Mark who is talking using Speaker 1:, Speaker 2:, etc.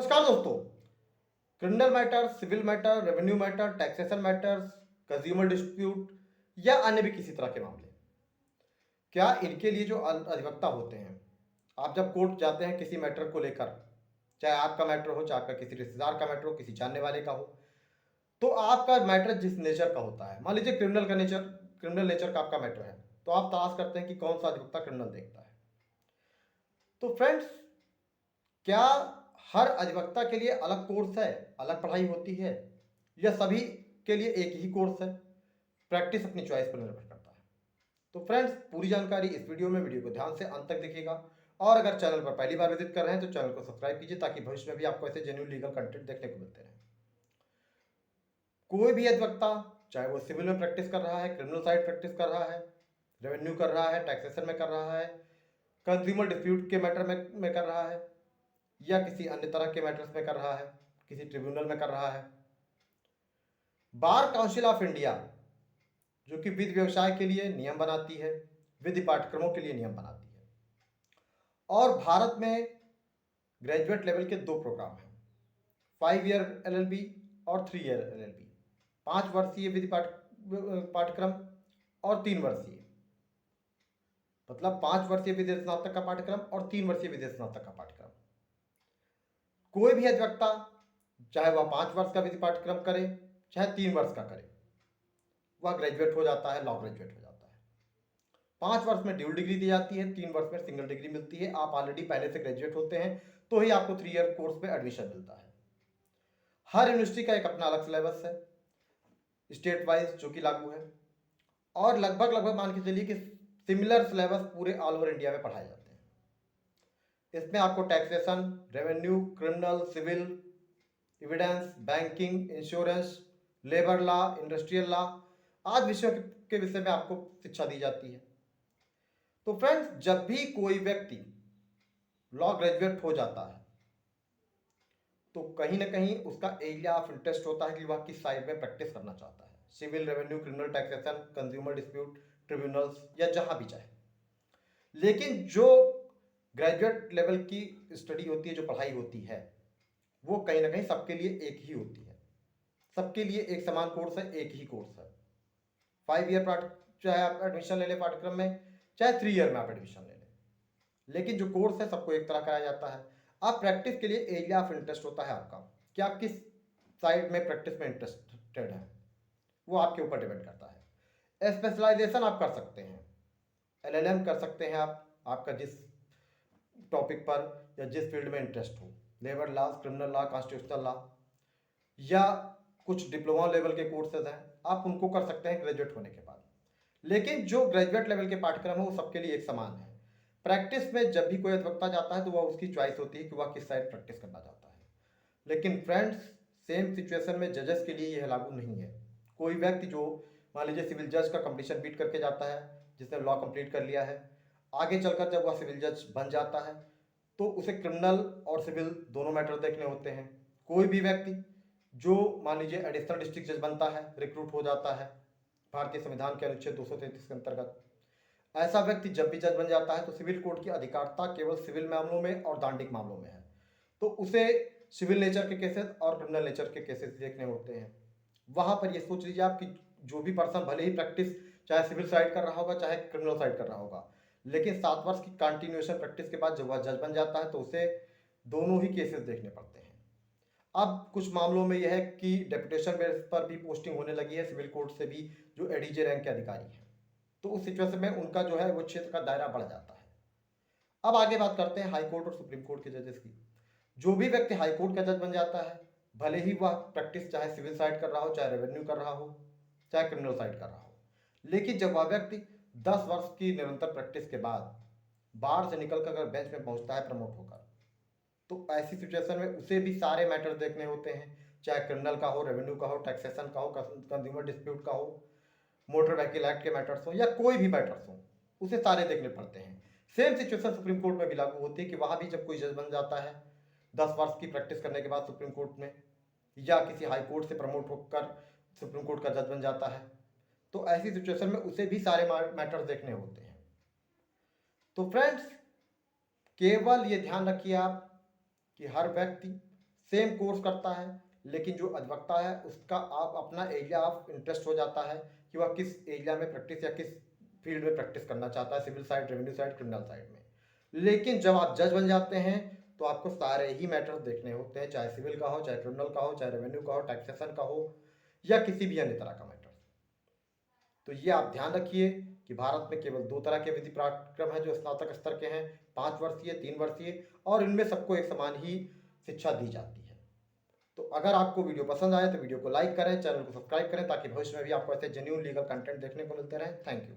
Speaker 1: नमस्कार दोस्तों। Criminal matter, civil matter, revenue matter, taxation matters, consumer dispute या अन्य भी किसी तरह के मामले, क्या इनके लिए जो अधिवक्ता होते हैं, आप जब कोर्ट जाते हैं किसी मैटर को लेकर, चाहे आपका मैटर हो, चाहे आपका किसी रिश्तेदार का मैटर हो, किसी जानने वाले का हो, तो आपका मैटर जिस नेचर का होता है, मान लीजिए क्रिमिनल नेचर का आपका मैटर है, तो आप तलाश करते हैं कि कौन सा अधिवक्ता क्रिमिनल देखता है। तो फ्रेंड्स, क्या हर अधिवक्ता के लिए अलग कोर्स है, अलग पढ़ाई होती है, या सभी के लिए एक ही कोर्स है? प्रैक्टिस अपनी चॉइस पर निर्भर करता है। तो फ्रेंड्स, पूरी जानकारी इस वीडियो को ध्यान से अंत तक देखिएगा। और अगर चैनल पर पहली बार विजिट कर रहे हैं तो चैनल को सब्सक्राइब कीजिए, ताकि भविष्य में भी आपको ऐसे जेन्युइन लीगल कंटेंट देखने को मिलते रहे। कोई भी अधिवक्ता, चाहे वो सिविल में प्रैक्टिस कर रहा है, क्रिमिनल साइड प्रैक्टिस कर रहा है, रेवेन्यू कर रहा है, टैक्सेशन में कर रहा है, कंज्यूमर डिस्प्यूट के मैटर में कर रहा है, या किसी अन्य तरह के मैटर्स में कर रहा है, किसी ट्रिब्यूनल में कर रहा है, बार काउंसिल ऑफ इंडिया, जो कि विधि व्यवसाय के लिए नियम बनाती है, विधि पाठ्यक्रमों के लिए नियम बनाती है, और भारत में ग्रेजुएट लेवल के 2 प्रोग्राम हैं, 5 ईयर एलएलबी और 3 ईयर एलएलबी, 5 वर्षीय विधि पाठ्यक्रम और 3 वर्षीय, मतलब 5 वर्षीय विधि स्नातक का पाठ्यक्रम और 3 वर्षीय विधि स्नातक का पाठ्यक्रम। कोई भी अधिवक्ता, चाहे वह 5 वर्ष का विधि पाठ्यक्रम करे, चाहे 3 वर्ष का करे, वह ग्रेजुएट हो जाता है, लॉ ग्रेजुएट हो जाता है। 5 वर्ष में ड्यूल डिग्री दी जाती है, 3 वर्ष में सिंगल डिग्री मिलती है। आप ऑलरेडी पहले से ग्रेजुएट होते हैं तो ही आपको 3 ईयर कोर्स में एडमिशन मिलता है। हर यूनिवर्सिटी का एक अपना अलग सिलेबस है, स्टेट वाइज, जो कि लागू है, और लगभग मान के चलिए कि सिमिलर सिलेबस पूरे ऑल ओवर इंडिया में पढ़ाए जाते हैं। इसमें आपको taxation, revenue, criminal, civil, evidence, banking, insurance, labour law, industrial law आदि विषयों के विषय में आपको शिक्षा दी जाती है। तो फ्रेंड्स, जब भी कोई व्यक्ति लॉ ग्रेजुएट हो जाता है तो कहीं ना कहीं उसका एरिया ऑफ इंटरेस्ट होता है कि वह किस साइड में प्रैक्टिस करना चाहता है, civil, revenue, criminal, taxation, consumer dispute, tribunals, या जहां भी चाहे। लेकिन जो ग्रेजुएट लेवल की स्टडी होती है, जो पढ़ाई होती है, वो कहीं ना कहीं सबके लिए एक ही होती है, सबके लिए एक समान कोर्स है, एक ही कोर्स है। 5 ईयर चाहे आप एडमिशन ले लें पाठ्यक्रम में, चाहे 3 ईयर में आप एडमिशन ले लें, लेकिन जो कोर्स है सबको एक तरह कराया जाता है। आप प्रैक्टिस के लिए एरिया ऑफ इंटरेस्ट होता है आपका, कि आप किस साइड में प्रैक्टिस में इंटरेस्टेड हैं, वो आपके ऊपर डिपेंड करता है। स्पेशलाइजेशन आप कर सकते हैं, एलएलएम कर सकते हैं आप, आपका जिस टॉपिक पर या जिस फील्ड में इंटरेस्ट हो, labour law, criminal law, constitutional law, या कुछ डिप्लोमा लेवल के कोर्सेज हैं, आप उनको कर सकते हैं ग्रेजुएट होने के बाद। लेकिन जो ग्रेजुएट लेवल के पाठ्यक्रम है वो सबके लिए एक समान है। प्रैक्टिस में जब भी कोई अधिवक्ता जाता है तो वह उसकी चॉइस होती है कि वह किस साइड प्रैक्टिस करना चाहता है। लेकिन फ्रेंड्स, सेम सिचुएशन में जजेस के लिए यह लागू नहीं है। कोई व्यक्ति जो मान लीजिए सिविल जज का कंपटीशन बीट करके जाता है, जिसने लॉ कंप्लीट कर लिया है, आगे चलकर जब वह सिविल जज बन जाता है तो उसे क्रिमिनल और सिविल दोनों मैटर देखने होते हैं। कोई भी व्यक्ति जो मान लीजिए एडिशनल डिस्ट्रिक्ट जज बनता है, रिक्रूट हो जाता है भारतीय संविधान के अनुच्छेद 233 के अंतर्गत, ऐसा व्यक्ति जब भी जज बन जाता है तो सिविल कोर्ट की अधिकारता केवल सिविल मामलों में और दांडिक मामलों में है, तो उसे सिविल नेचर के केसेस और क्रिमिनल नेचर के केसेस देखने होते हैं। वहां पर ये सोच लीजिए आप कि जो भी पर्सन भले ही प्रैक्टिस चाहे सिविल साइड कर रहा होगा, चाहे क्रिमिनल साइड कर रहा होगा, लेकिन 7 वर्ष की कंटिन्यूएशन प्रैक्टिस के बाद जब वह जज बन जाता है तो उसे दोनों ही केसेस देखने पड़ते हैं। अब कुछ मामलों में यह है कि डेपुटेशन बेस पर भी पोस्टिंग होने लगी है सिविल कोर्ट से भी, जो एडीजे रैंक के अधिकारी हैं, तो उस सिचुएशन में उनका जो है वो क्षेत्र का दायरा बढ़ जाता है। अब आगे बात करते हैं हाई कोर्ट और सुप्रीम कोर्ट के जजेस की। जो भी व्यक्ति हाई कोर्ट का जज बन जाता है, भले ही वह प्रैक्टिस चाहे सिविल साइड कर रहा हो, चाहे रेवेन्यू कर रहा हो, चाहे क्रिमिनल साइड कर रहा हो, लेकिन जब वह व्यक्ति 10 वर्ष की निरंतर प्रैक्टिस के बाद बाहर से निकल कर अगर बेंच में पहुंचता है प्रमोट होकर, तो ऐसी सिचुएशन में उसे भी सारे मैटर देखने होते हैं, चाहे क्रिमिनल का हो, रेवेन्यू का हो, टैक्सेशन का हो, कंज्यूमर डिस्प्यूट का हो, मोटर व्हीकल एक्ट के मैटर्स हो, या कोई भी मैटर्स हो, उसे सारे देखने पड़ते हैं। सेम सिचुएशन सुप्रीम कोर्ट में भी लागू होती है कि वहां भी जब कोई जज बन जाता है 10 वर्ष की प्रैक्टिस करने के बाद सुप्रीम कोर्ट में, या किसी हाई कोर्ट से प्रमोट होकर सुप्रीम कोर्ट का जज बन जाता है, तो ऐसी सिचुएशन में उसे भी सारे मैटर्स देखने होते हैं। तो फ्रेंड्स, केवल ये ध्यान रखिए आप कि हर व्यक्ति सेम कोर्स करता है, लेकिन जो अधिवक्ता है उसका आप अपना एरिया ऑफ इंटरेस्ट हो जाता है कि वह किस एरिया में प्रैक्टिस या किस फील्ड में प्रैक्टिस करना चाहता है, civil side, revenue side, criminal side में। लेकिन जब आप जज बन जाते हैं तो आपको सारे ही मैटर्स देखने होते हैं, चाहे सिविल का हो, चाहे क्रिमिनल का हो, चाहे रेवेन्यू का हो, टैक्सेशन का हो, या किसी भी अन्य तरह का मैटर। तो ये आप ध्यान रखिए कि भारत में केवल 2 तरह के विधि पाठ्यक्रम हैं जो स्नातक स्तर के हैं, 5 वर्षीय, 3 वर्षीय, और इनमें सबको एक समान ही शिक्षा दी जाती है। तो अगर आपको वीडियो पसंद आए तो वीडियो को लाइक करें, चैनल को सब्सक्राइब करें, ताकि भविष्य में भी आपको ऐसे जेन्युइन लीगल कंटेंट देखने को मिलते रहें। Thank you.